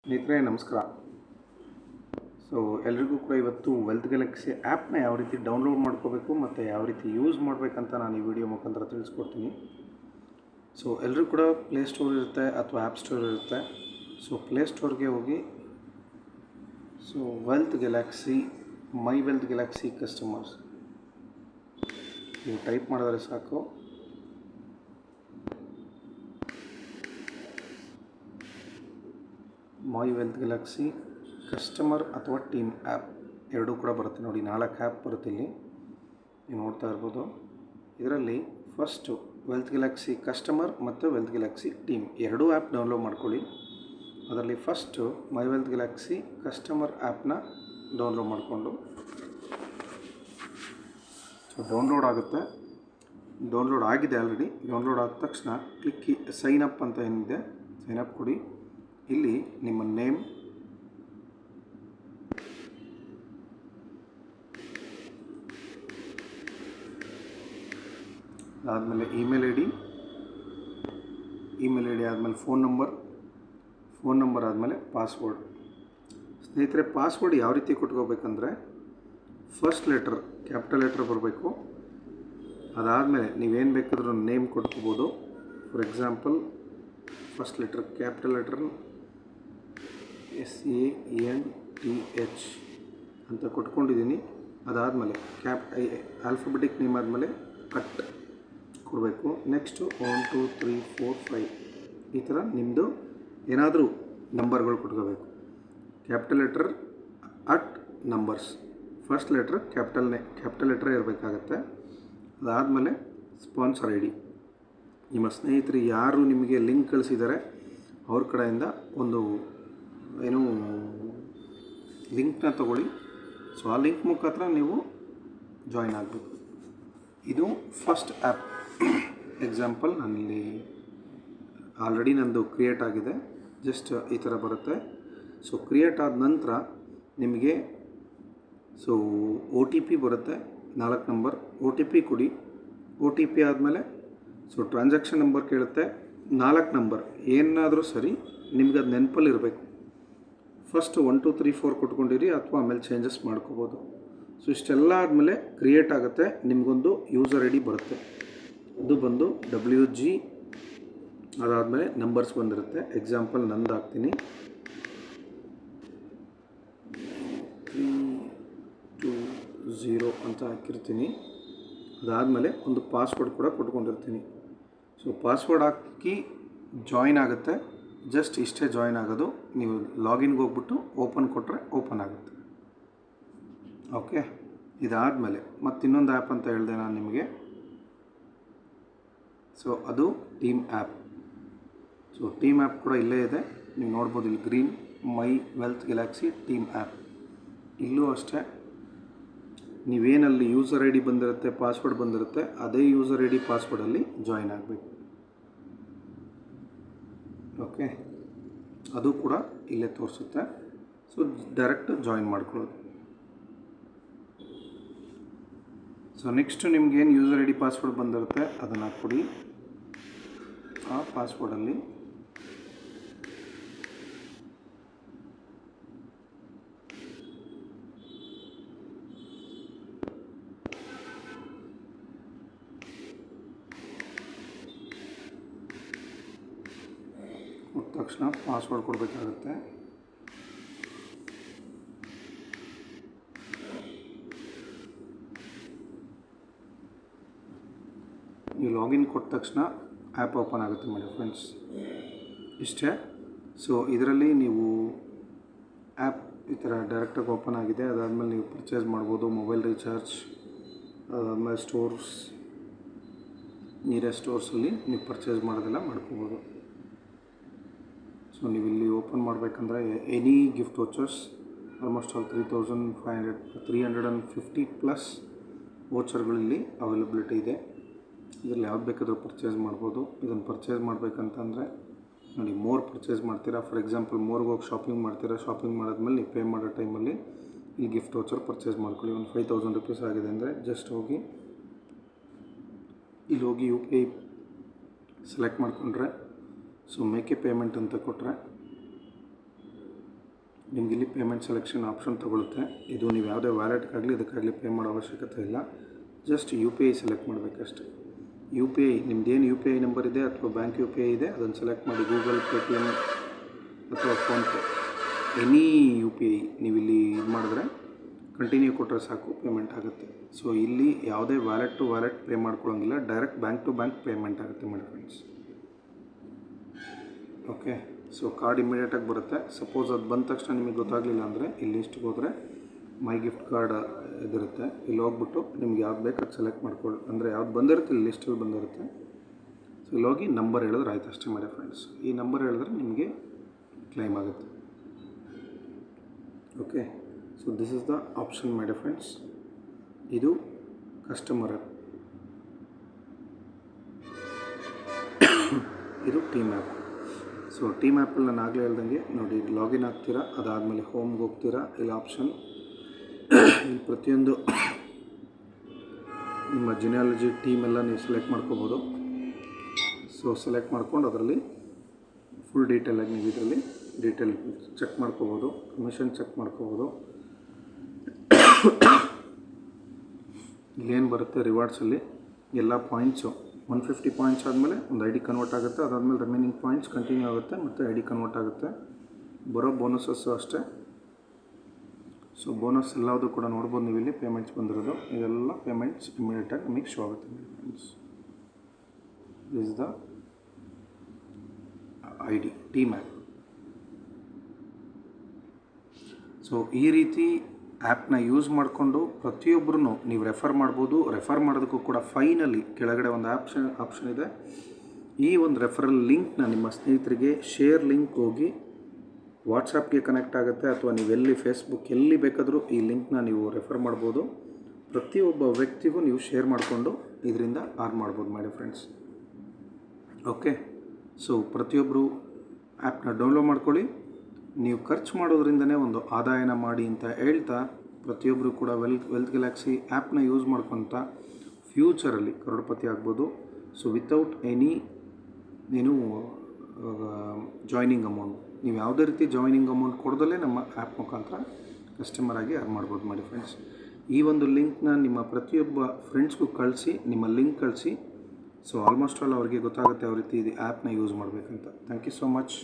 ಸ್ನೇಹಿತರೆ ನಮಸ್ಕಾರ. ಎಲ್ರಿಗೂ ಕೂಡ ಇವತ್ತು ವೆಲ್ತ್ ಗ್ಯಾಲಕ್ಸಿ ಆ್ಯಪ್ನ ಯಾವ ರೀತಿ ಡೌನ್ಲೋಡ್ ಮಾಡ್ಕೋಬೇಕು ಮತ್ತು ಯಾವ ರೀತಿ ಯೂಸ್ ಮಾಡಬೇಕಂತ ನಾನು ಈ ವಿಡಿಯೋ ಮುಖಾಂತರ ತಿಳಿಸ್ಕೊಡ್ತೀನಿ. ಎಲ್ಲರೂ ಕೂಡ ಪ್ಲೇಸ್ಟೋರ್ ಇರುತ್ತೆ ಅಥವಾ ಆ್ಯಪ್ ಸ್ಟೋರ್ ಇರುತ್ತೆ. ಪ್ಲೇಸ್ಟೋರ್ಗೆ ಹೋಗಿ ವೆಲ್ತ್ ಗ್ಯಾಲಕ್ಸಿ ಮೈ ವೆಲ್ತ್ ಗ್ಯಾಲಕ್ಸಿ ಕಸ್ಟಮರ್ಸ್ ನೀವು ಟೈಪ್ ಮಾಡಿದ್ರೆ ಸಾಕು. ಮೈ ವೆಲ್ತ್ ಗ್ಯಾಲಕ್ಸಿ ಕಸ್ಟಮರ್ ಅಥವಾ ಟೀಮ್ ಆ್ಯಪ್ ಎರಡೂ ಕೂಡ ಬರುತ್ತೆ. ನೋಡಿ, 4 ಆ್ಯಪ್ ಬರುತ್ತೆ ಇಲ್ಲಿ, ನೀವು ನೋಡ್ತಾ ಇರ್ಬೋದು. ಇದರಲ್ಲಿ ಫಸ್ಟು ವೆಲ್ತ್ ಗ್ಯಾಲಕ್ಸಿ ಕಸ್ಟಮರ್ ಮತ್ತು ವೆಲ್ತ್ ಗ್ಯಾಲಕ್ಸಿ ಟೀಮ್ ಎರಡೂ ಆ್ಯಪ್ ಡೌನ್ಲೋಡ್ ಮಾಡ್ಕೊಳ್ಳಿ. ಅದರಲ್ಲಿ ಫಸ್ಟು ಮೈ ವೆಲ್ತ್ ಗ್ಯಾಲಕ್ಸಿ ಕಸ್ಟಮರ್ ಆ್ಯಪ್ನ ಡೌನ್ಲೋಡ್ ಮಾಡಿಕೊಂಡು ಡೌನ್ಲೋಡ್ ಆಗುತ್ತೆ. ಡೌನ್ಲೋಡ್ ಆಗಿದೆ ಆಲ್ರೆಡಿ. ಡೌನ್ಲೋಡ್ ಆದ ತಕ್ಷಣ ಕ್ಲಿಕ್ ಸೈನ್ ಅಪ್ ಅಂತ ಏನಿದೆ, ಸೈನ್ ಅಪ್ ಕೊಡಿ. ಇಲ್ಲಿ ನಿಮ್ಮ ನೇಮ್, ಅದಾದಮೇಲೆ ಇಮೇಲ್ ಐ ಡಿ ಆದಮೇಲೆ ಫೋನ್ ನಂಬರ್ ಆದಮೇಲೆ ಪಾಸ್ವರ್ಡ್. ಸ್ನೇಹಿತರೆ, ಪಾಸ್ವರ್ಡ್ ಯಾವ ರೀತಿ ಕೊಟ್ಕೋಬೇಕಂದ್ರೆ ಫಸ್ಟ್ ಲೆಟರ್ ಕ್ಯಾಪಿಟಲ್ ಲೆಟರ್ ಬರಬೇಕು. ಅದಾದಮೇಲೆ ನೀವೇನು ಬೇಕಾದರೂ ನೇಮ್ ಕೊಟ್ಕೋಬೋದು. For example first letter capital letter SANTH ಅಂತ ಕೊಟ್ಕೊಂಡಿದ್ದೀನಿ. ಅದಾದಮೇಲೆ ಆಲ್ಫಾಬೆಟಿಕ್ ನೇಮ್ ಆದಮೇಲೆ ಅಟ್ ಕೊಡಬೇಕು. ನೆಕ್ಸ್ಟು 1 2 3 4 5 ಈ ಥರ ನಿಮ್ಮದು ಏನಾದರೂ ನಂಬರ್ಗಳು ಕೊಟ್ಕೋಬೇಕು. Capital letter at numbers, first letter capital ಲೆಟ್ರೇ ಇರಬೇಕಾಗತ್ತೆ. ಅದಾದಮೇಲೆ ಸ್ಪಾನ್ಸರ್ ಐ ಡಿ, ನಿಮ್ಮ ಸ್ನೇಹಿತರು ಯಾರು ನಿಮಗೆ ಲಿಂಕ್ ಕಳಿಸಿದ್ದಾರೆ ಅವ್ರ ಕಡೆಯಿಂದ ಒಂದು ಲಿಂಕ್ನ ತಗೊಳ್ಳಿ. ಆ ಲಿಂಕ್ ಮುಖಾಂತರ ನೀವು ಜಾಯಿನ್ ಆಗಬೇಕು. ಇದು ಫಸ್ಟ್ ಆ್ಯಪ್ ಎಕ್ಸಾಂಪಲ್. ನಾನಿಲ್ಲಿ ಆಲ್ರೆಡಿ ನಂದು ಕ್ರಿಯೇಟ್ ಆಗಿದೆ. ಜಸ್ಟ್ ಈ ಥರ ಬರುತ್ತೆ. ಕ್ರಿಯೇಟ್ ಆದ ನಂತರ ನಿಮಗೆ OTP ಬರುತ್ತೆ, 4 ನಂಬರ್. OTP ಕೊಡಿ. OTP ಆದಮೇಲೆ ಟ್ರಾನ್ಸಾಕ್ಷನ್ ನಂಬರ್ ಕೇಳುತ್ತೆ, 4 ನಂಬರ್ ಏನಾದರೂ ಸರಿ ನಿಮ್ಗೆ ಅದು ನೆನಪಲ್ಲಿ ಇರಬೇಕು. ಫಸ್ಟ್ 1 2 3 4 ಕೊಟ್ಕೊಂಡಿರಿ ಅಥವಾ ಆಮೇಲೆ ಚೇಂಜಸ್ ಮಾಡ್ಕೋಬೋದು. ಇಷ್ಟೆಲ್ಲ ಆದಮೇಲೆ ಕ್ರಿಯೇಟ್ ಆಗುತ್ತೆ. ನಿಮಗೊಂದು ಯೂಸರ್ ಐ ಡಿ ಬರುತ್ತೆ, ಅದು ಬಂದು WG. ಅದಾದಮೇಲೆ ನಂಬರ್ಸ್ ಬಂದಿರುತ್ತೆ. ಎಕ್ಸಾಂಪಲ್ ನಂದು ಹಾಕ್ತೀನಿ, 320 ಅಂತ ಹಾಕಿರ್ತೀನಿ. ಅದಾದಮೇಲೆ ಒಂದು ಪಾಸ್ವರ್ಡ್ ಕೂಡ ಕೊಟ್ಕೊಂಡಿರ್ತೀನಿ. ಪಾಸ್ವರ್ಡ್ ಹಾಕಿ ಜಾಯಿನ್ ಆಗುತ್ತೆ. ಜಸ್ಟ್ ಇಷ್ಟೇ ಜಾಯಿನ್ ಆಗೋದು. ನೀವು ಲಾಗಿನ್ಗೆ ಹೋಗ್ಬಿಟ್ಟು ಓಪನ್ ಕೊಟ್ಟರೆ ಓಪನ್ ಆಗುತ್ತೆ. ಓಕೆ, ಇದಾದಮೇಲೆ ಮತ್ತಿನ್ನೊಂದು ಆ್ಯಪ್ ಅಂತ ಹೇಳಿದೆ ನಾನು ನಿಮಗೆ. ಅದು ಟೀಮ್ ಆ್ಯಪ್. ಟೀಮ್ ಆ್ಯಪ್ ಕೂಡ ಇಲ್ಲೇ ಇದೆ, ನೀವು ನೋಡ್ಬೋದು ಇಲ್ಲಿ ಗ್ರೀನ್ ಮೈ ವೆಲ್ತ್ ಗ್ಯಾಲಕ್ಸಿ ಟೀಮ್ ಆ್ಯಪ್. ಇಲ್ಲೂ ಅಷ್ಟೇ, ನೀವೇನಲ್ಲಿ ಯೂಸರ್ ಐ ಡಿ ಬಂದಿರುತ್ತೆ, ಪಾಸ್ವರ್ಡ್ ಬಂದಿರುತ್ತೆ, ಅದೇ ಯೂಸರ್ ಐ ಡಿ ಪಾಸ್ವರ್ಡಲ್ಲಿ ಜಾಯಿನ್ ಆಗಬೇಕು. ಓಕೆ, ಅದು ಕೂಡ ಇಲ್ಲೇ ತೋರಿಸುತ್ತೆ. ಡೈರೆಕ್ಟ್ ಜಾಯಿನ್ ಮಾಡ್ಕೊಳ್ಳೋದು. ನೆಕ್ಸ್ಟು ನಿಮ್ಗೇನು ಯೂಸರ್ ಐ ಡಿ ಪಾಸ್ವರ್ಡ್ ಬಂದಿರುತ್ತೆ ಅದನ್ನು ಹಾಕ್ಕೊಡಿ. ಆ ಪಾಸ್ವರ್ಡಲ್ಲಿ ಕೊಟ್ಟ ತಕ್ಷಣ ಪಾಸ್ವರ್ಡ್ ಕೊಡಬೇಕಾಗುತ್ತೆ. ನೀವು ಲಾಗಿನ್ ಕೊಟ್ಟ ತಕ್ಷಣ ಆ್ಯಪ್ ಓಪನ್ ಆಗುತ್ತೆ ಮಾಡಿ ಫ್ರೆಂಡ್ಸ್. ಇಷ್ಟೇ. ಇದರಲ್ಲಿ ನೀವು ಆ್ಯಪ್ ಈ ಥರ ಡೈರೆಕ್ಟಾಗಿ ಓಪನ್ ಆಗಿದೆ. ಅದಾದಮೇಲೆ ನೀವು ಪರ್ಚೇಸ್ ಮಾಡ್ಬೋದು, ಮೊಬೈಲ್ ರೀಚಾರ್ಜ್, ಅದಾದಮೇಲೆ ಸ್ಟೋರ್ಸ್, ನಿಯರೆಸ್ಟ್ ಸ್ಟೋರ್ಸಲ್ಲಿ ನೀವು ಪರ್ಚೇಸ್ ಮಾಡೋದೆಲ್ಲ ಮಾಡ್ಕೋಬೋದು. ನೀವು ಇಲ್ಲಿ ಓಪನ್ ಮಾಡಬೇಕಂದ್ರೆ any gift vouchers almost all 350 plus ವೋಚರ್ಗಳಲ್ಲಿ ಅವೈಲಬಿಲಿಟಿ ಇದೆ. ಇದರಲ್ಲಿ ಯಾವ್ದು ಬೇಕಾದರೂ ಪರ್ಚೇಸ್ ಮಾಡ್ಬೋದು. ಇದನ್ನು ಪರ್ಚೇಸ್ ಮಾಡಬೇಕಂತಂದರೆ ನೋಡಿ, ಮೋರ್ ಪರ್ಚೇಸ್ ಮಾಡ್ತೀರಾ. ಫಾರ್ ಎಕ್ಸಾಂಪಲ್ ಮೋರ್ಗೆ ಹೋಗಿ ಶಾಪಿಂಗ್ ಮಾಡ್ತೀರಾ. ಶಾಪಿಂಗ್ ಮಾಡಿದ್ಮೇಲೆ ನೀವು ಪೇ ಮಾಡೋ ಟೈಮಲ್ಲಿ ಇಲ್ಲಿ ಗಿಫ್ಟ್ ವೋಚರ್ ಪರ್ಚೇಸ್ ಮಾಡ್ಕೊಳ್ಳಿ. ಒಂದು 5000 ರೂಪೀಸ್ ಆಗಿದೆ ಅಂದರೆ ಜಸ್ಟ್ ಹೋಗಿ ಇಲ್ಲಿ ಹೋಗಿ UPI ಸೆಲೆಕ್ಟ್ ಮಾಡಿಕೊಂಡ್ರೆ ಮೇಕ್ ಎ ಪೇಮೆಂಟ್ ಅಂತ ಕೊಟ್ಟರೆ ನಿಮ್ಗೆ ಇಲ್ಲಿ ಪೇಮೆಂಟ್ ಸೆಲೆಕ್ಷನ್ ಆಪ್ಷನ್ ತೊಗೊಳುತ್ತೆ. ಇದು ನೀವು ಯಾವುದೇ ವ್ಯಾಲೆಟ್ಗಾಗಲಿ ಇದಕ್ಕಾಗಲಿ ಪೇ ಮಾಡೋ ಅವಶ್ಯಕತೆ ಇಲ್ಲ. Just U P I select ಮಾಡಬೇಕಷ್ಟೆ. ಯು ಪಿ ಐ ನಿಮ್ಮದೇನು ಯು ಪಿ ಐ ನಂಬರ್ ಇದೆ ಅಥವಾ ಬ್ಯಾಂಕ್ ಯು ಪಿ ಐ ಇದೆ ಅದನ್ನು ಸೆಲೆಕ್ಟ್ ಮಾಡಿ. ಗೂಗಲ್, ಪೇಟಿಎಮ್ ಅಥವಾ PhonePe, any you P I ನೀವು ಇಲ್ಲಿ ಇದು ಮಾಡಿದ್ರೆ ಕಂಟಿನ್ಯೂ ಕೊಟ್ಟರೆ ಸಾಕು, ಪೇಮೆಂಟ್ ಆಗುತ್ತೆ. ಸೊ ಇಲ್ಲಿ ಯಾವುದೇ ವ್ಯಾಲೆಟ್ ಟು ವ್ಯಾಲೆಟ್ ಪೇ ಮಾಡ್ಕೊಳ್ಳೋಂಗಿಲ್ಲ, direct bank to bank payment ಆಗುತ್ತೆ ಮಾಡಿ ಫ್ರೆಂಡ್ಸ್. ಓಕೆ, ಸೊ ಕಾರ್ಡ್ ಇಮಿಡಿಯೇಟಾಗಿ ಬರುತ್ತೆ. ಸಪೋಸ್ ಅದು ಬಂದ ತಕ್ಷಣ ನಿಮಗೆ ಗೊತ್ತಾಗಲಿಲ್ಲ ಅಂದರೆ ಇಲ್ಲಿ ಲಿಸ್ಟ್ಗೆ ಹೋದರೆ ಮೈ ಗಿಫ್ಟ್ ಕಾರ್ಡ್ ಇದಿರುತ್ತೆ. ಇಲ್ಲಿ ಹೋಗ್ಬಿಟ್ಟು ನಿಮ್ಗೆ ಯಾವ್ದು ಬೇಕು ಅದು ಸೆಲೆಕ್ಟ್ ಮಾಡ್ಕೊಳ್ಳಿ. ಅಂದರೆ ಯಾವ್ದು ಬಂದಿರುತ್ತೆ ಇಲ್ಲಿ ಲಿಸ್ಟಲ್ಲಿ ಬಂದಿರುತ್ತೆ. ಸೊ ಇಲ್ಲಿ ಹೋಗಿ ನಂಬರ್ ಹೇಳಿದ್ರೆ ಆಯ್ತು ಅಷ್ಟೇ ಮಾಡಿ ಫ್ರೆಂಡ್ಸ್. ಈ ನಂಬರ್ ಹೇಳಿದ್ರೆ ನಿಮಗೆ ಕ್ಲೈಮ್ ಆಗುತ್ತೆ. Okay, so this is the option my dear friends. ಇದು ಕಸ್ಟಮರ್, ಇದು ಟೀಮ್ ಆ್ಯಪ್. ಸೊ ಟೀಮ್ ಆ್ಯಪಲ್ಲಿ ನಾನು ಆಗಲೇ ಹೇಳ್ದಂಗೆ ನೋಡಿ, ಲಾಗಿನ್ ಆಗ್ತೀರಾ, ಅದಾದಮೇಲೆ ಹೋಮ್ಗೆ ಹೋಗ್ತೀರಾ. ಇಲ್ಲಿ ಆಪ್ಷನ್ ಇಲ್ಲಿ ಪ್ರತಿಯೊಂದು ನಿಮ್ಮ ಜಿನಿಯಾಲಜಿ ಟೀಮ್ ಎಲ್ಲ ನೀವು ಸೆಲೆಕ್ಟ್ ಮಾಡ್ಕೋಬೋದು. ಸೊ ಸೆಲೆಕ್ಟ್ ಮಾಡ್ಕೊಂಡು ಅದರಲ್ಲಿ ಫುಲ್ ಡೀಟೇಲಾಗಿ ನೀವು ಇದರಲ್ಲಿ ಡೀಟೇಲ್ ಚೆಕ್ ಮಾಡ್ಕೋಬೋದು, ಕಮಿಷನ್ ಚೆಕ್ ಮಾಡ್ಕೋಬೋದು. ಇಲ್ಲೇನು ಬರುತ್ತೆ ರಿವಾರ್ಡ್ಸಲ್ಲಿ ಎಲ್ಲ ಪಾಯಿಂಟ್ಸು 150 ಪಾಯಿಂಟ್ಸ್ ಆದಮೇಲೆ ಒಂದು ಐ ಡಿ ಕನ್ವರ್ಟ್ ಆಗುತ್ತೆ. ಅದಾದಮೇಲೆ ರಿಮೈನಿಂಗ್ ಪಾಯಿಂಟ್ಸ್ ಕಂಟಿನ್ಯೂ ಆಗುತ್ತೆ ಮತ್ತು ಐ ಡಿ ಕನ್ವರ್ಟ್ ಆಗುತ್ತೆ. ಬರೋ ಬೋನಸಸ್ಸು ಅಷ್ಟೇ. ಸೊ ಬೋನಸ್ ಎಲ್ಲದೂ ಕೂಡ ನೋಡ್ಬೋದು ನೀವು ಇಲ್ಲಿ ಪೇಮೆಂಟ್ಸ್ ಬಂದಿರೋದು. ಇದೆಲ್ಲ ಪೇಮೆಂಟ್ಸ್ ಇಮಿಡಿಯೇಟಾಗಿ ನಮಗೆ ಶೋ ಆಗುತ್ತೆ friends. This the I D team app. So ಈ ರೀತಿ ಆ್ಯಪ್ನ ಯೂಸ್ ಮಾಡಿಕೊಂಡು ಪ್ರತಿಯೊಬ್ಬರೂ ನೀವು ರೆಫರ್ ಮಾಡ್ಬೋದು. ರೆಫರ್ ಮಾಡೋದಕ್ಕೂ ಕೂಡ ಫೈನಲಿ ಕೆಳಗಡೆ ಒಂದು ಆಪ್ಷನ್ ಇದೆ. ಈ ಒಂದು ರೆಫರಲ್ ಲಿಂಕ್ನ ನಿಮ್ಮ ಸ್ನೇಹಿತರಿಗೆ ಶೇರ್ ಲಿಂಕ್ ಹೋಗಿ ವಾಟ್ಸಪ್ಗೆ ಕನೆಕ್ಟ್ ಆಗುತ್ತೆ, ಅಥವಾ ನೀವೆಲ್ಲಿ ಫೇಸ್ಬುಕ್ ಎಲ್ಲಿ ಬೇಕಾದರೂ ಈ ಲಿಂಕ್ನ ನೀವು ರೆಫರ್ ಮಾಡ್ಬೋದು. ಪ್ರತಿಯೊಬ್ಬ ವ್ಯಕ್ತಿಗೂ ನೀವು ಶೇರ್ ಮಾಡಿಕೊಂಡು ಇದರಿಂದ ಅರ್ನ್ ಮಾಡ್ಬೋದು ಮಾಡಿ ಫ್ರೆಂಡ್ಸ್. ಓಕೆ, ಸೊ ಪ್ರತಿಯೊಬ್ಬರು ಆ್ಯಪ್ನ ಡೌನ್ಲೋಡ್ ಮಾಡ್ಕೊಳ್ಳಿ. ನೀವು ಖರ್ಚು ಮಾಡೋದ್ರಿಂದನೇ ಒಂದು ಆದಾಯನ ಮಾಡಿ ಅಂತ ಹೇಳ್ತಾ, ಪ್ರತಿಯೊಬ್ಬರು ಕೂಡ ವೆಲ್ತ್ ಗ್ಯಾಲಕ್ಸಿ ಆ್ಯಪ್ನ ಯೂಸ್ ಮಾಡ್ಕೊತ ಫ್ಯೂಚರಲ್ಲಿ ಕರೋಡ್ಪತಿ ಆಗ್ಬೋದು. So without any joining amount, ನೀವು ಯಾವುದೇ ರೀತಿ ಜಾಯ್ನಿಂಗ್ ಅಮೌಂಟ್ ಕೊಡದಲ್ಲೇ ನಮ್ಮ ಆ್ಯಪ್ ಮುಖಾಂತರ ಕಸ್ಟಮರ್ ಆಗಿ ಅರ್ನ್ ಮಾಡ್ಬೋದು ಮಾಡಿ ಫ್ರೆಂಡ್ಸ್. ಈ ಒಂದು ಲಿಂಕ್ನ ನಿಮ್ಮ ಪ್ರತಿಯೊಬ್ಬ ಫ್ರೆಂಡ್ಸ್ಗೂ ಕಳಿಸಿ, ನಿಮ್ಮ ಲಿಂಕ್ ಕಳಿಸಿ. ಸೊ ಆಲ್ಮೋಸ್ಟ್ ಆಲ್ ಅವ್ರಿಗೆ ಗೊತ್ತಾಗುತ್ತೆ ಯಾವ ರೀತಿ ಇದು ಆ್ಯಪ್ನ ಯೂಸ್ ಮಾಡಬೇಕಂತ. Thank you so much.